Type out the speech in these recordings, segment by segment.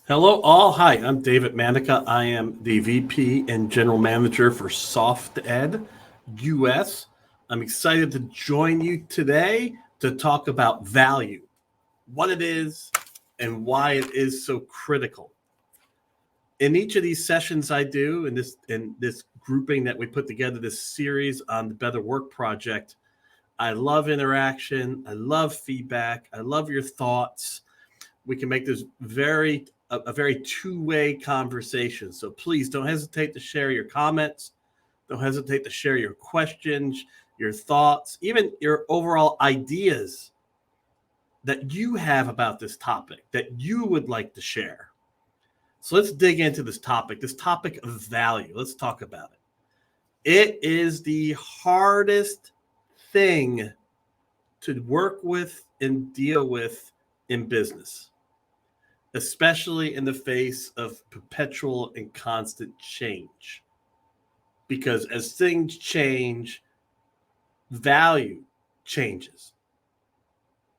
Hello, all. Hi, I'm David Manica. I am the VP and General Manager for SoftEd US. I'm excited to join you today to talk about value, what it is, and why it is so critical. In each of these sessions I do in this grouping that we put together, this series on the Better Work Project, I love interaction. I love feedback. I love your thoughts. We can make this a very two-way conversation. So please don't hesitate to share your comments. Don't hesitate to share your questions, your thoughts, even your overall ideas that you have about this topic that you would like to share. So let's dig into this topic of value. Let's talk about it. It is the hardest thing to work with and deal with in business, especially in the face of perpetual and constant change. Because as things change, value changes.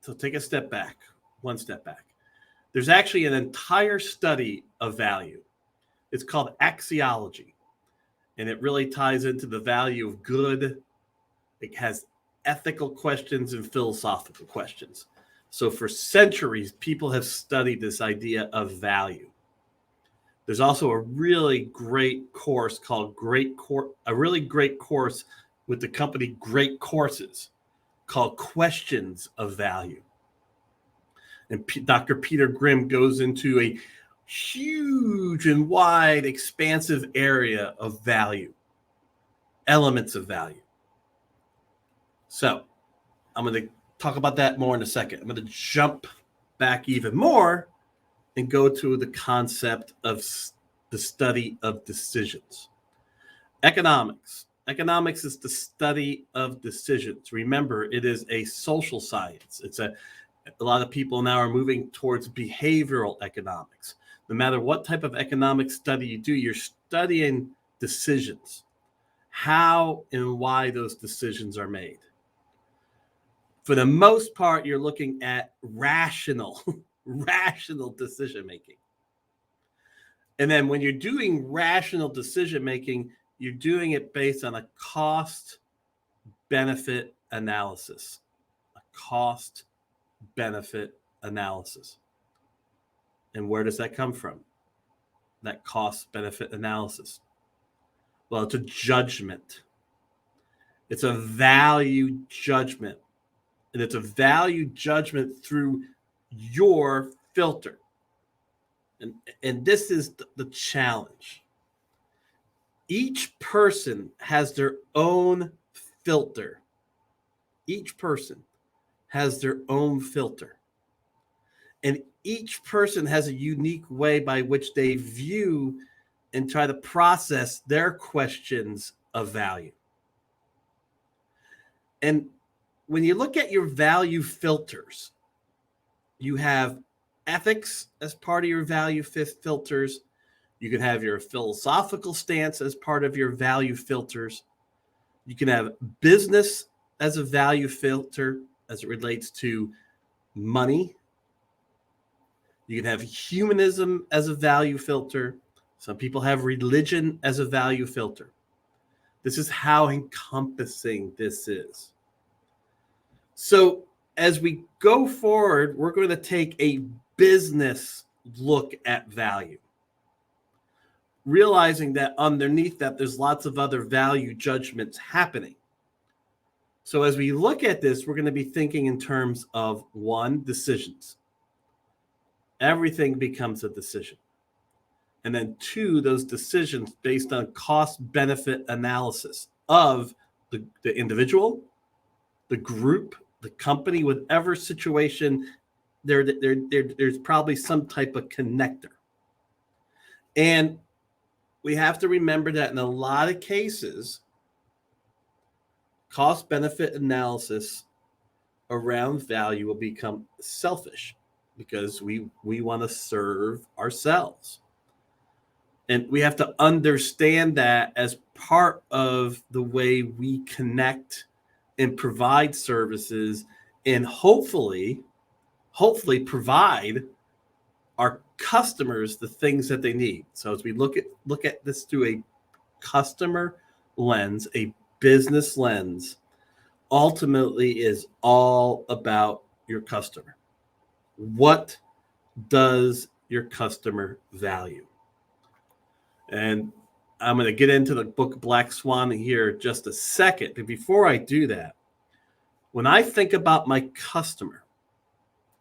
So take a step back, one step back. There's actually an entire study of value. It's called axiology, and it really ties into the value of good. It has ethical questions and philosophical questions. So for centuries, people have studied this idea of value. There's also a really great course called a really great course with the company Great Courses called Questions of Value. And Dr. Peter Grimm goes into a huge and wide, expansive area of value, elements of value. So I'm going to talk about that more in a second. I'm going to jump back even more and go to the concept of the study of decisions. Economics. Economics is the study of decisions. Remember, it is a social science. A lot of people now are moving towards behavioral economics. No matter what type of economic study you do, you're studying decisions, how and why those decisions are made. For the most part, you're looking at rational decision making. And then when you're doing rational decision making, you're doing it based on a cost benefit analysis. A cost benefit analysis. And where does that come from? That cost benefit analysis. Well, it's a judgment. It's a value judgment. And it's a value judgment through your filter. And this is the challenge. Each person has their own filter. Each person has their own filter. And each person has a unique way by which they view and try to process their questions of value. And when you look at your value filters, you have ethics as part of your value filters. You can have your philosophical stance as part of your value filters. You can have business as a value filter as it relates to money. You can have humanism as a value filter. Some people have religion as a value filter. This is how encompassing this is. So as we go forward, we're going to take a business look at value, realizing that underneath that, there's lots of other value judgments happening. So as we look at this, we're going to be thinking in terms of one, decisions. Everything becomes a decision. And then two, those decisions based on cost-benefit analysis of the individual, the group, the company, whatever situation, there's probably some type of connector. And we have to remember that in a lot of cases, cost-benefit analysis around value will become selfish because we want to serve ourselves. And we have to understand that as part of the way we connect and provide services and hopefully provide our customers the things that they need. So as we look at this through a customer lens, a business lens, ultimately is all about your customer. What does your customer value? And I'm going to get into the book Black Swan here just a second. But before I do that, when I think about my customer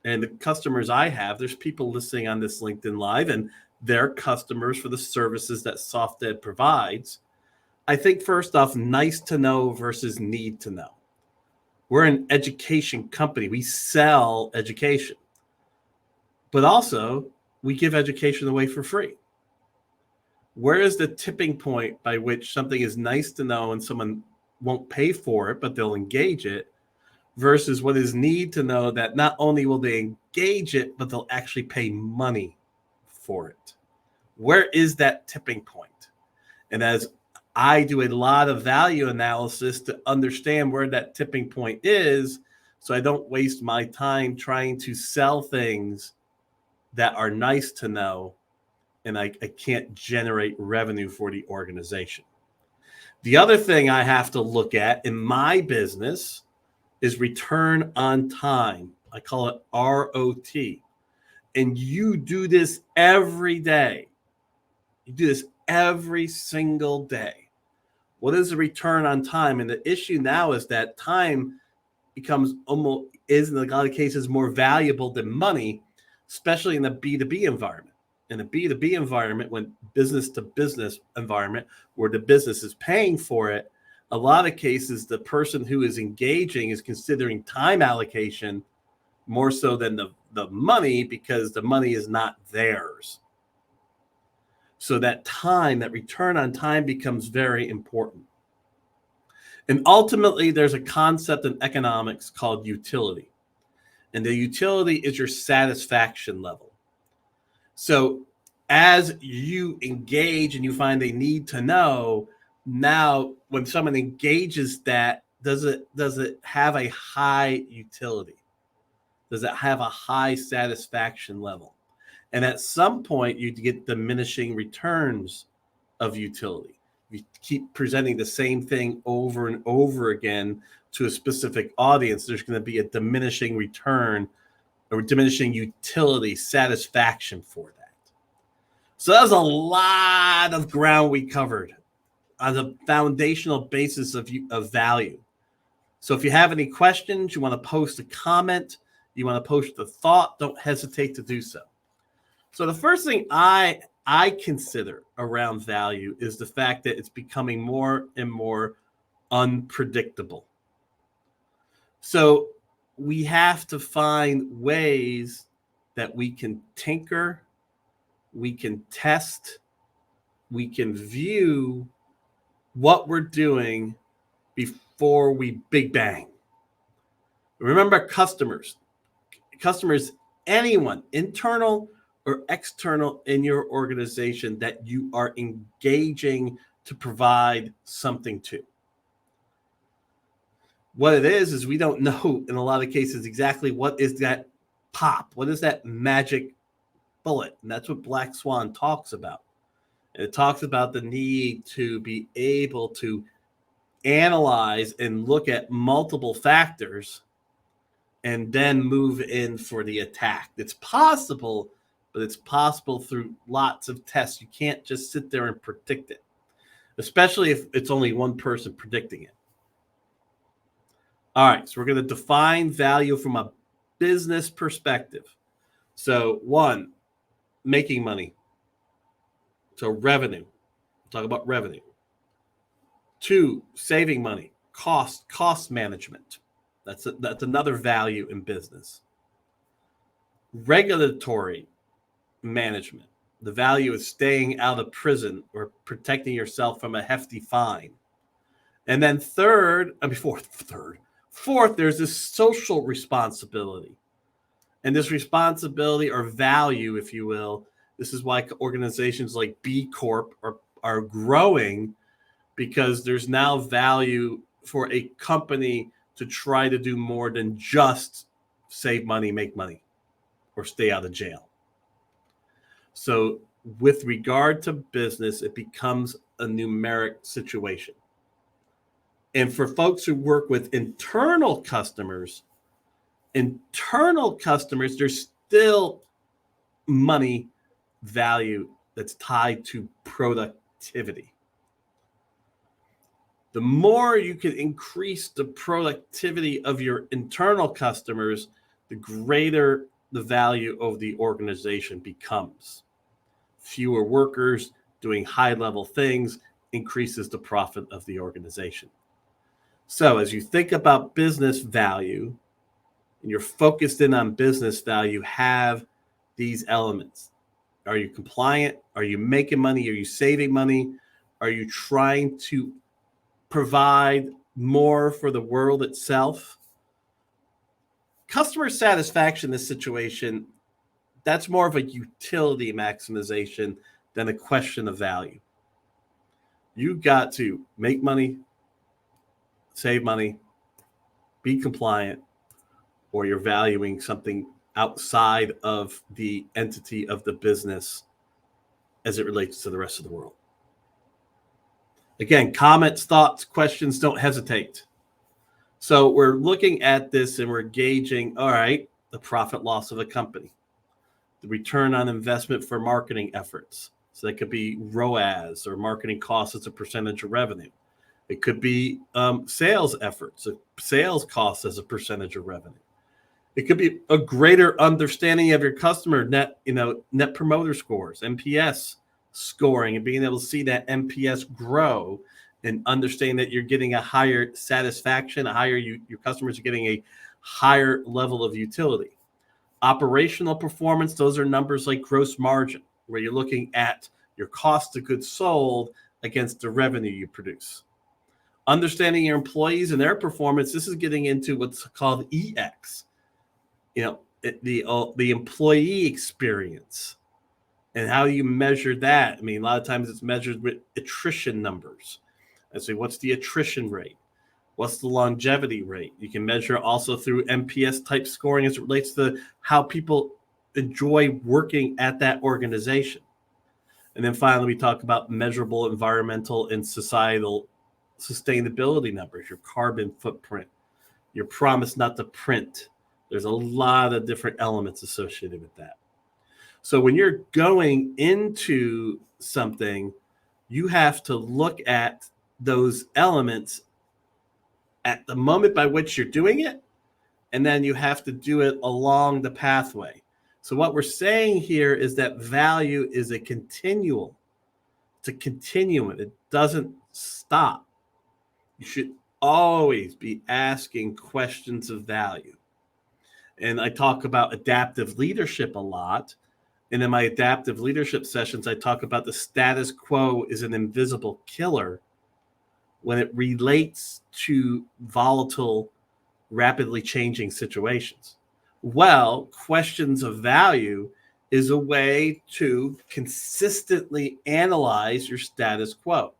and the customers I have, there's people listening on this LinkedIn Live and they're customers for the services that SoftEd provides. I think first off, nice to know versus need to know. We're an education company. We sell education, but also we give education away for free. Where is the tipping point by which something is nice to know and someone won't pay for it, but they'll engage it, versus what is need to know that not only will they engage it, but they'll actually pay money for it? Where is that tipping point? And as I do a lot of value analysis to understand where that tipping point is, so I don't waste my time trying to sell things that are nice to know and I can't generate revenue for the organization. The other thing I have to look at in my business is return on time. I call it ROT. And you do this every day. You do this every single day. What is the return on time? And the issue now is that time becomes in a lot of cases more valuable than money, especially in the B2B environment. In a B2B environment, when business to business environment, where the business is paying for it, a lot of cases, the person who is engaging is considering time allocation more so than the money, because the money is not theirs. So that time, that return on time becomes very important. And ultimately, there's a concept in economics called utility. And the utility is your satisfaction level. So as you engage and you find a need to know, now when someone engages that, does it have a high utility? Does it have a high satisfaction level? And at some point, you get diminishing returns of utility. You keep presenting the same thing over and over again to a specific audience, there's going to be a diminishing return or diminishing utility satisfaction for that. So that was a lot of ground we covered on the foundational basis of value. So if you have any questions, you want to post a comment, you want to post a thought, don't hesitate to do so. So the first thing I consider around value is the fact that it's becoming more and more unpredictable. So we have to find ways that we can tinker, we can test, we can view what we're doing before we big bang. Remember, customers, anyone, internal or external in your organization that you are engaging to provide something to. What it is we don't know in a lot of cases exactly what is that pop, what is that magic bullet. And that's what Black Swan talks about. And it talks about the need to be able to analyze and look at multiple factors and then move in for the attack. It's possible, but it's possible through lots of tests. You can't just sit there and predict it, especially if it's only one person predicting it. All right, so we're going to define value from a business perspective. So one, making money. So revenue. Talk about revenue. Two, saving money. Cost management. That's another value in business. Regulatory management. The value is staying out of prison or protecting yourself from a hefty fine. And then fourth, there's this social responsibility. And this responsibility or value, if you will, this is why organizations like B Corp are growing, because there's now value for a company to try to do more than just save money, make money, or stay out of jail. So with regard to business, it becomes a numeric situation. And for folks who work with internal customers, there's still money value that's tied to productivity. The more you can increase the productivity of your internal customers, the greater the value of the organization becomes. Fewer workers doing high-level things increases the profit of the organization. So as you think about business value, and you're focused in on business value, have these elements. Are you compliant? Are you making money? Are you saving money? Are you trying to provide more for the world itself? Customer satisfaction in this situation, that's more of a utility maximization than a question of value. You got to make money, save money, be compliant, or you're valuing something outside of the entity of the business as it relates to the rest of the world. Again, comments, thoughts, questions, don't hesitate. So we're looking at this and we're gauging, all right, the profit loss of a company, the return on investment for marketing efforts. So that could be ROAS, or marketing costs as a percentage of revenue. It could be sales efforts, sales costs as a percentage of revenue. It could be a greater understanding of your customer net promoter scores, NPS scoring, and being able to see that NPS grow and understand that you're getting a higher satisfaction, your customers are getting a higher level of utility. Operational performance, those are numbers like gross margin, where you're looking at your cost of goods sold against the revenue you produce. Understanding your employees and their performance, this is getting into what's called EX. The employee experience and how you measure that. I mean, a lot of times it's measured with attrition numbers. And so what's the attrition rate? What's the longevity rate? You can measure also through NPS type scoring as it relates to how people enjoy working at that organization. And then finally, we talk about measurable environmental and societal sustainability numbers, your carbon footprint, your promise not to print. There's a lot of different elements associated with that. So when you're going into something, you have to look at those elements at the moment by which you're doing it, and then you have to do it along the pathway. So what we're saying here is that value is a continuum. It's a continuum. It doesn't stop. You should always be asking questions of value. And I talk about adaptive leadership a lot. And in my adaptive leadership sessions, I talk about the status quo is an invisible killer when it relates to volatile, rapidly changing situations. Well, questions of value is a way to consistently analyze your status quo.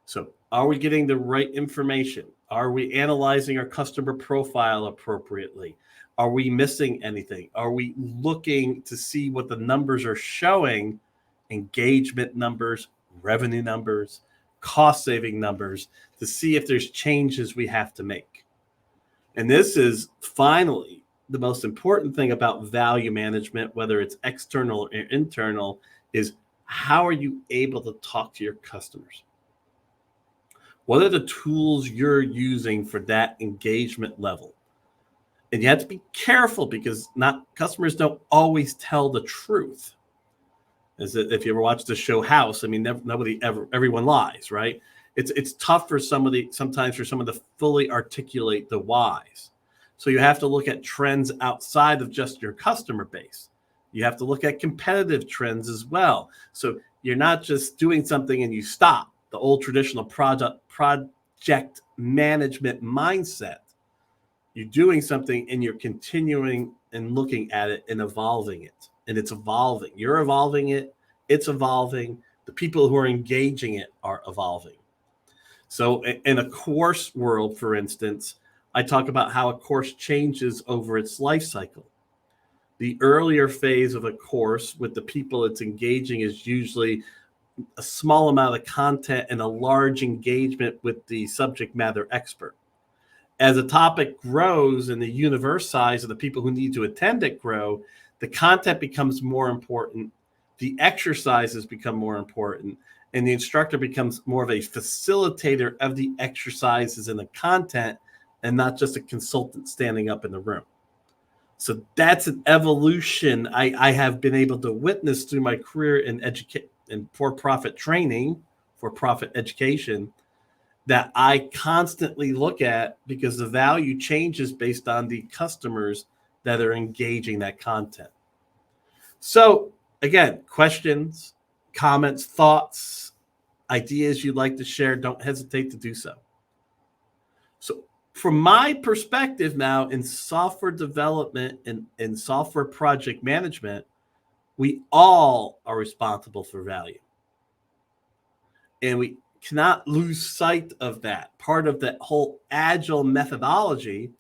So, are we getting the right information? Are we analyzing our customer profile appropriately? Are we missing anything? Are we looking to see what the numbers are showing? Engagement numbers, revenue numbers, cost-saving numbers, to see if there's changes we have to make. And this is finally the most important thing about value management, whether it's external or internal, is how are you able to talk to your customers? What are the tools you're using for that engagement level? And you have to be careful because customers don't always tell the truth. As if you ever watched the show House, I mean, everyone lies, right? It's tough for sometimes for someone to fully articulate the whys. So you have to look at trends outside of just your customer base. You have to look at competitive trends as well. So you're not just doing something and you stop. The old traditional project management mindset. You're doing something and you're continuing and looking at it and evolving it. And it's evolving. You're evolving it. It's evolving. The people who are engaging it are evolving. So in a course world, for instance, I talk about how a course changes over its life cycle. The earlier phase of a course with the people it's engaging is usually a small amount of content and a large engagement with the subject matter expert. As a topic grows and the universe size of the people who need to attend it grow, the content becomes more important, the exercises become more important, and the instructor becomes more of a facilitator of the exercises and the content and not just a consultant standing up in the room. So that's an evolution I have been able to witness through my career in for-profit training, for-profit education, that I constantly look at because the value changes based on the customers that are engaging that content. So again, questions, comments, thoughts, ideas you'd like to share, don't hesitate to do so. So from my perspective now in software development and software project management, we all are responsible for value. And we cannot lose sight of that. Part of that whole Agile methodology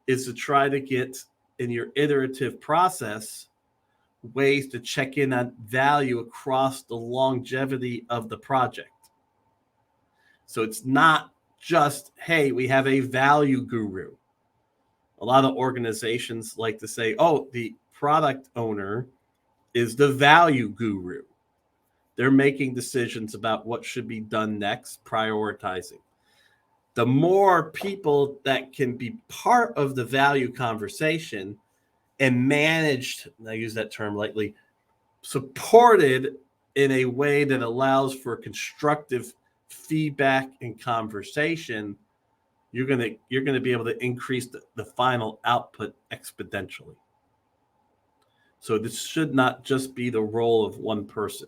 is to try to get in your iterative process ways to check in on value across the longevity of the project. So it's not just, hey, we have a value guru. A lot of organizations like to say, oh, the product owner is the value guru. They're making decisions about what should be done next, prioritizing. The more people that can be part of the value conversation and managed, and I use that term lightly, supported in a way that allows for constructive feedback and conversation, you're gonna be able to increase the final output exponentially. So this should not just be the role of one person.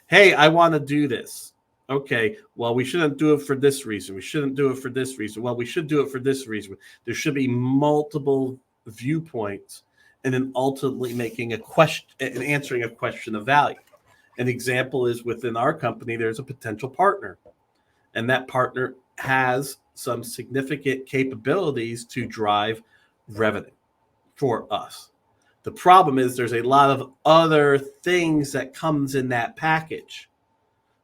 Hey, I want to do this. Okay, well, we shouldn't do it for this reason. We shouldn't do it for this reason. Well, we should do it for this reason. There should be multiple viewpoints and then ultimately making a question and answering a question of value. An example is within our company, there's a potential partner, and that partner has some significant capabilities to drive revenue for us. The problem is there's a lot of other things that comes in that package.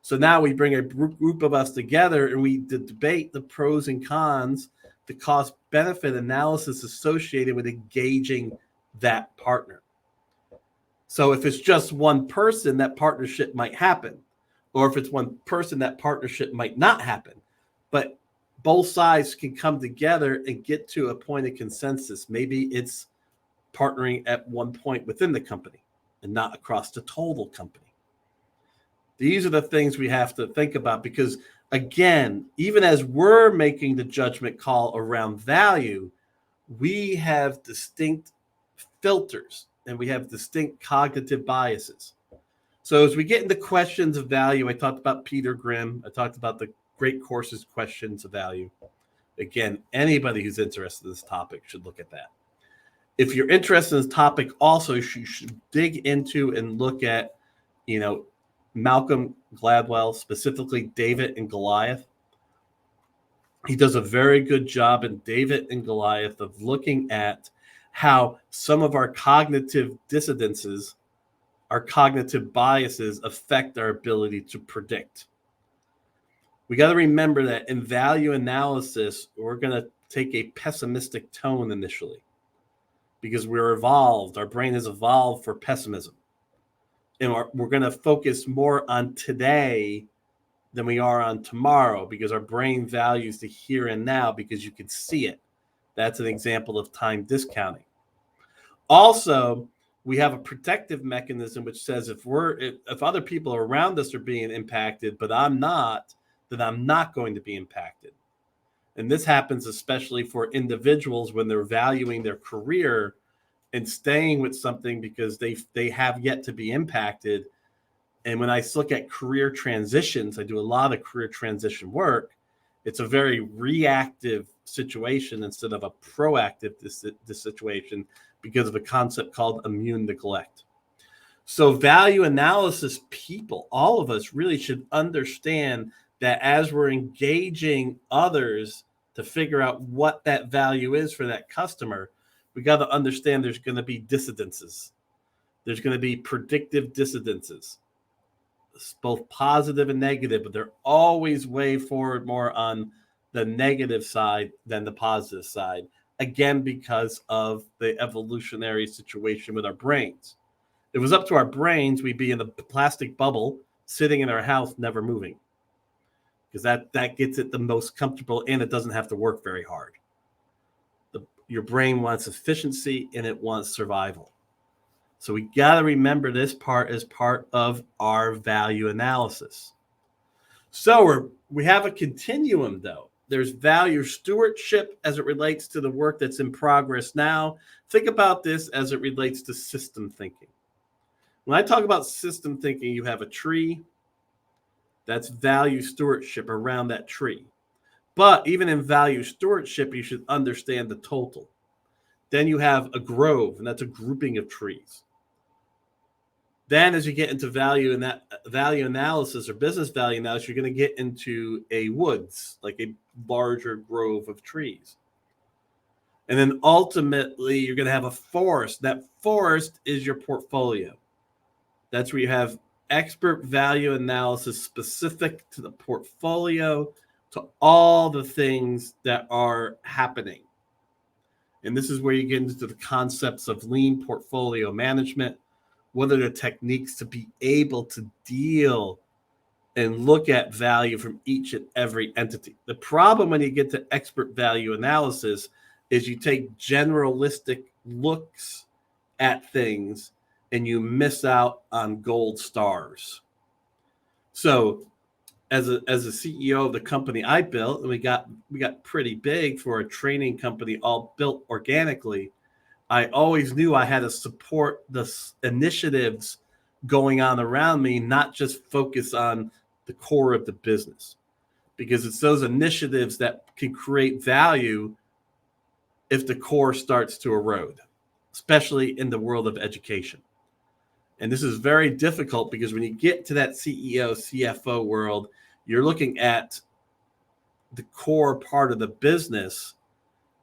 So now we bring a group of us together and we debate the pros and cons, the cost benefit analysis associated with engaging that partner. So if it's just one person, that partnership might happen. Or if it's one person, that partnership might not happen. But both sides can come together and get to a point of consensus. Maybe it's partnering at one point within the company and not across the total company. These are the things we have to think about because, again, even as we're making the judgment call around value, we have distinct filters and we have distinct cognitive biases. So as we get into questions of value, I talked about Peter Grimm. I talked about the great courses, questions of value. Again, anybody who's interested in this topic should look at that. If you're interested in this topic, also, you should dig into and look at, Malcolm Gladwell, specifically David and Goliath. He does a very good job in David and Goliath of looking at how some of our cognitive dissonances, our cognitive biases affect our ability to predict. We got to remember that in value analysis, we're going to take a pessimistic tone initially because we're evolved. Our brain has evolved for pessimism. And we're going to focus more on today than we are on tomorrow because our brain values the here and now because you can see it. That's an example of time discounting. Also, we have a protective mechanism which says if other people around us are being impacted, but I'm not, then I'm not going to be impacted. And this happens especially for individuals when they're valuing their career and staying with something because they have yet to be impacted. And when I look at career transitions, I do a lot of career transition work. It's a very reactive situation instead of a proactive situation because of a concept called immune neglect. So value analysis people, all of us really should understand that as we're engaging others to figure out what that value is for that customer, we got to understand there's going to be dissonances. There's going to be predictive dissonances, both positive and negative, but they're always way forward more on the negative side than the positive side. Again, because of the evolutionary situation with our brains. If it was up to our brains, we'd be in a plastic bubble sitting in our house, never moving. Because that gets it the most comfortable, and it doesn't have to work very hard. Your brain wants efficiency and it wants survival. So we got to remember this part as part of our value analysis. So we have a continuum, though. There's value stewardship as it relates to the work that's in progress now. Think about this as it relates to system thinking. When I talk about system thinking, you have a tree. That's value stewardship around that tree. But even in value stewardship, you should understand the total. Then you have a grove, and that's a grouping of trees. Then as you get into value analysis or business value analysis, you're going to get into a woods, like a larger grove of trees. And then ultimately, you're going to have a forest. That forest is your portfolio. That's where you have expert value analysis specific to the portfolio, to all the things that are happening. And this is where you get into the concepts of lean portfolio management. What are the techniques to be able to deal and look at value from each and every entity? The problem when you get to expert value analysis is you take generalistic looks at things and you miss out on gold stars. So as a CEO of the company I built, and we got pretty big for a training company, all built organically, I always knew I had to support the initiatives going on around me, not just focus on the core of the business, because it's those initiatives that can create value if the core starts to erode, especially in the world of education. And this is very difficult because when you get to that CEO, CFO world, you're looking at the core part of the business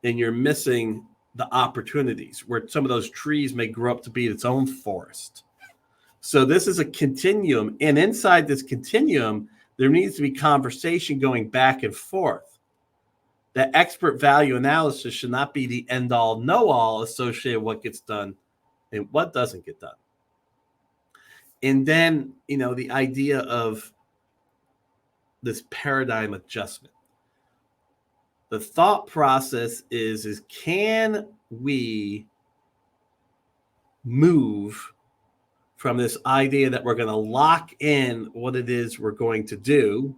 and you're missing the opportunities where some of those trees may grow up to be its own forest. So this is a continuum. And inside this continuum, there needs to be conversation going back and forth. That expert value analysis should not be the end all, know all associated with what gets done and what doesn't get done. And then, the idea of this paradigm adjustment. The thought process is can we move from this idea that we're going to lock in what it is we're going to do?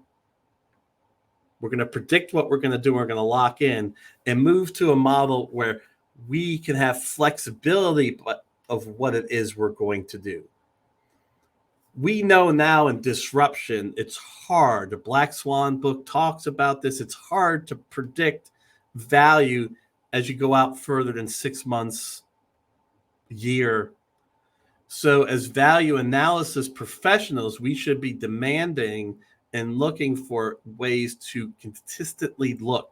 We're going to predict what we're going to do. We're going to lock in and move to a model where we can have flexibility of what it is we're going to do. We know now in disruption, it's hard. The Black Swan book talks about this. It's hard to predict value as you go out further than 6 months, year. So as value analysis professionals, we should be demanding and looking for ways to consistently look.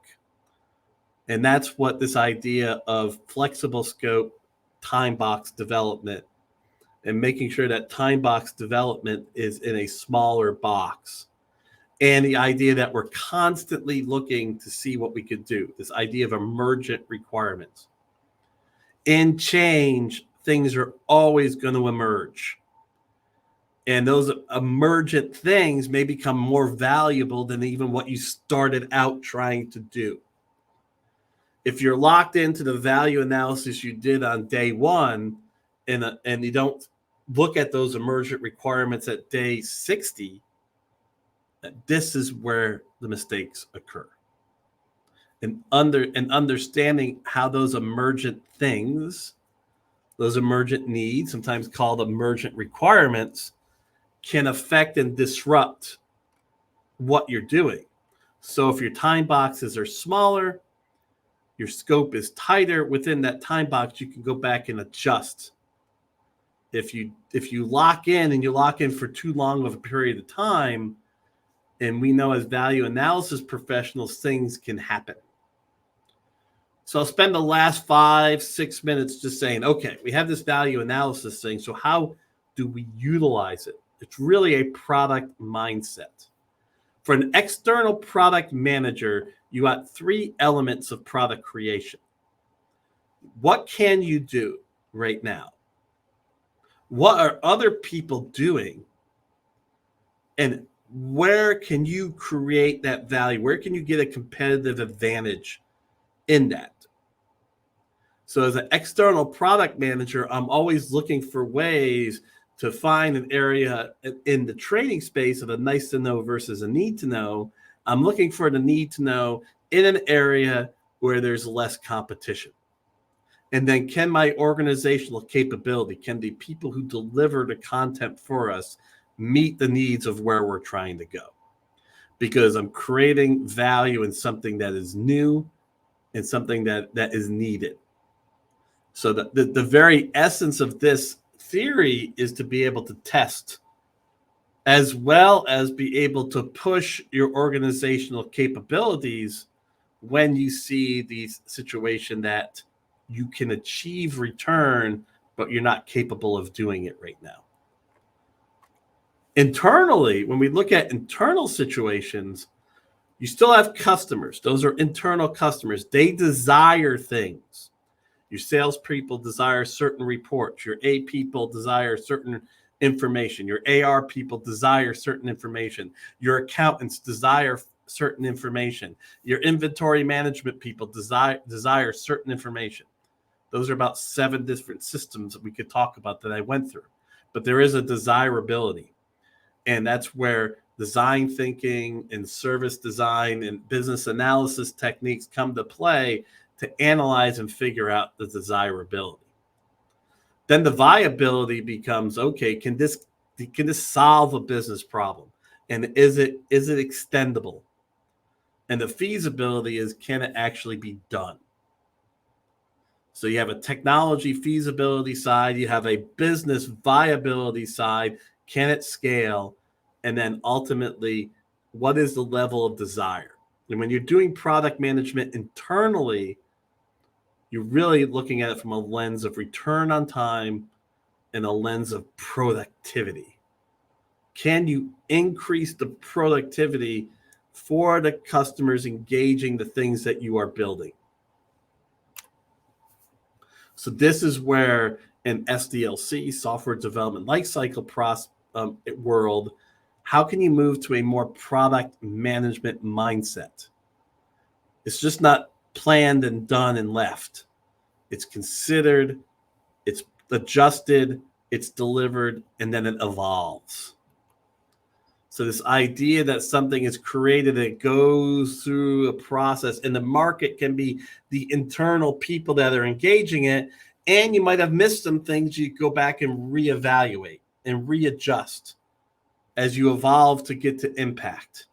And that's what this idea of flexible scope, time box development, and making sure that time box development is in a smaller box. And the idea that we're constantly looking to see what we could do, this idea of emergent requirements. In change, things are always going to emerge. And those emergent things may become more valuable than even what you started out trying to do. If you're locked into the value analysis you did on day one, and you don't look at those emergent requirements at day 60, this is where the mistakes occur. And understanding how those emergent things, those emergent needs, sometimes called emergent requirements, can affect and disrupt what you're doing. So if your time boxes are smaller, your scope is tighter, within that time box, you can go back and adjust. If you lock in and you lock in for too long of a period of time, and we know as value analysis professionals, things can happen. So I'll spend the last 5-6 minutes just saying, okay, we have this value analysis thing. So how do we utilize it? It's really a product mindset. For an external product manager, you got 3 elements of product creation. What can you do right now? What are other people doing? And where can you create that value? Where can you get a competitive advantage in that? So as an external product manager, I'm always looking for ways to find an area in the training space of a nice to know versus a need to know. I'm looking for the need to know in an area where there's less competition. And then can my organizational capability, can the people who deliver the content for us meet the needs of where we're trying to go? Because I'm creating value in something that is new and something that is needed. So the very essence of this theory is to be able to test as well as be able to push your organizational capabilities when you see the situation that you can achieve return, but you're not capable of doing it right now. Internally, when we look at internal situations, you still have customers. Those are internal customers. They desire things. Your salespeople desire certain reports. Your A people desire certain information. Your AR people desire certain information. Your accountants desire certain information. Your inventory management people desire certain information. Those are about 7 different systems that we could talk about that I went through. But there is a desirability. And that's where design thinking and service design and business analysis techniques come to play to analyze and figure out the desirability. Then the viability becomes, okay, can this solve a business problem? And is it extendable? And the feasibility is, can it actually be done? So you have a technology feasibility side, you have a business viability side, can it scale? And then ultimately, what is the level of desire? And when you're doing product management internally, you're really looking at it from a lens of return on time and a lens of productivity. Can you increase the productivity for the customers engaging the things that you are building? So this is where in SDLC, software development lifecycle world, how can you move to a more product management mindset? It's just not planned and done and left. It's considered, it's adjusted, it's delivered, and then it evolves. So this idea that something is created, it goes through a process, and the market can be the internal people that are engaging it, and you might have missed some things. You go back and reevaluate and readjust as you evolve to get to impact.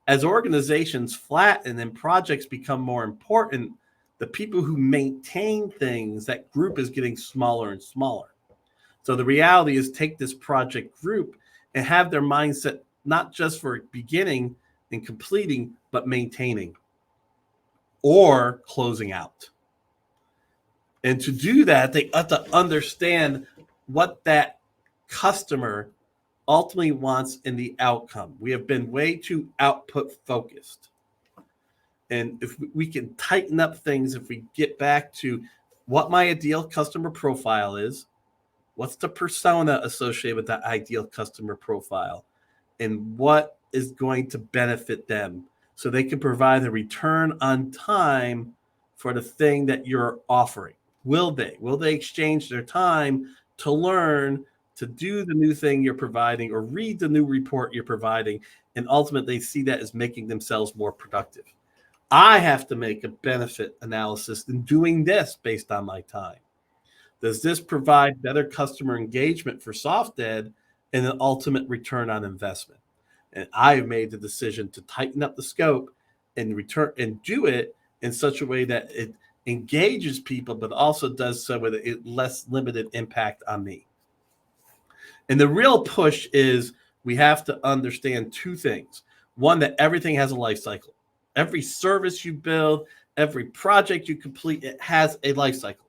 As organizations flatten and projects become more important, the people who maintain things, that group is getting smaller and smaller. So the reality is, take this project group and have their mindset not just for beginning and completing, but maintaining or closing out. And to do that, they have to understand what that customer ultimately wants in the outcome. We have been way too output focused. And if we can tighten up things, if we get back to what my ideal customer profile is, what's the persona associated with that ideal customer profile, and what is going to benefit them so they can provide a return on time for the thing that you're offering. Will they exchange their time to learn, to do the new thing you're providing, or read the new report you're providing, and ultimately see that as making themselves more productive? I have to make a benefit analysis in doing this based on my time. Does this provide better customer engagement for SoftEd and an ultimate return on investment? And I've made the decision to tighten up the scope and return and do it in such a way that it engages people, but also does so with a less limited impact on me. And the real push is, we have to understand 2 things. One, that everything has a life cycle. Every service you build, Every project you complete, it has a life cycle.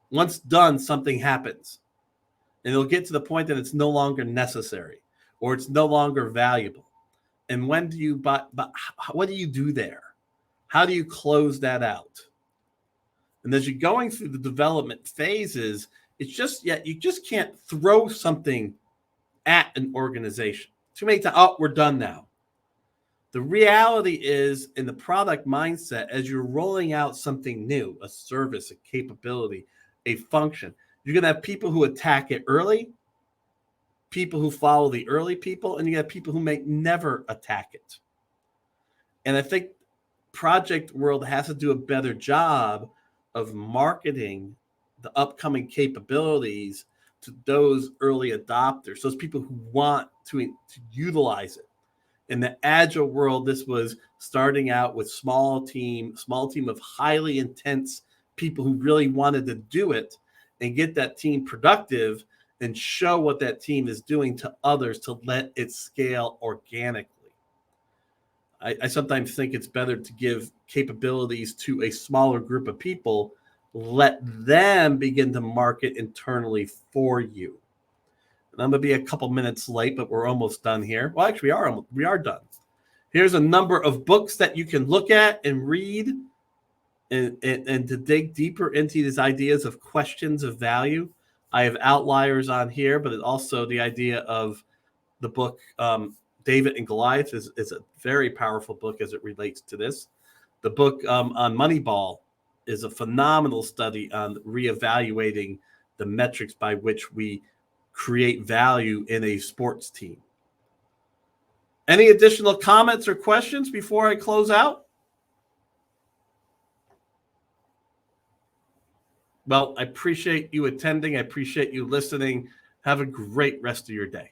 Once done, something happens. And it'll get to the point that it's no longer necessary or it's no longer valuable. And when do you, but what do you do there? How do you close that out? And as you're going through the development phases, it's just, you just can't throw something at an organization. Too many times, oh, we're done now. The reality is, in the product mindset, as you're rolling out something new, a service, a capability, a function, you're going to have people who attack it early, people who follow the early people, and you have people who may never attack it. And I think project world has to do a better job of marketing the upcoming capabilities to those early adopters, those people who want to utilize it. In the Agile world, this was starting out with small team of highly intense people who really wanted to do it and get that team productive and show what that team is doing to others to let it scale organically. I sometimes think it's better to give capabilities to a smaller group of people, let them begin to market internally for you. And I'm going to be a couple minutes late, but we're almost done here. Well, actually, we are done. Here's a number of books that you can look at and read and to dig deeper into these ideas of questions of value. I have outliers on here, but it's also the idea of the book David and Goliath is a very powerful book as it relates to this. The book on Moneyball is a phenomenal study on reevaluating the metrics by which we create value in a sports team. Any additional comments or questions before I close out? Well, I appreciate you attending. I appreciate you listening. Have a great rest of your day.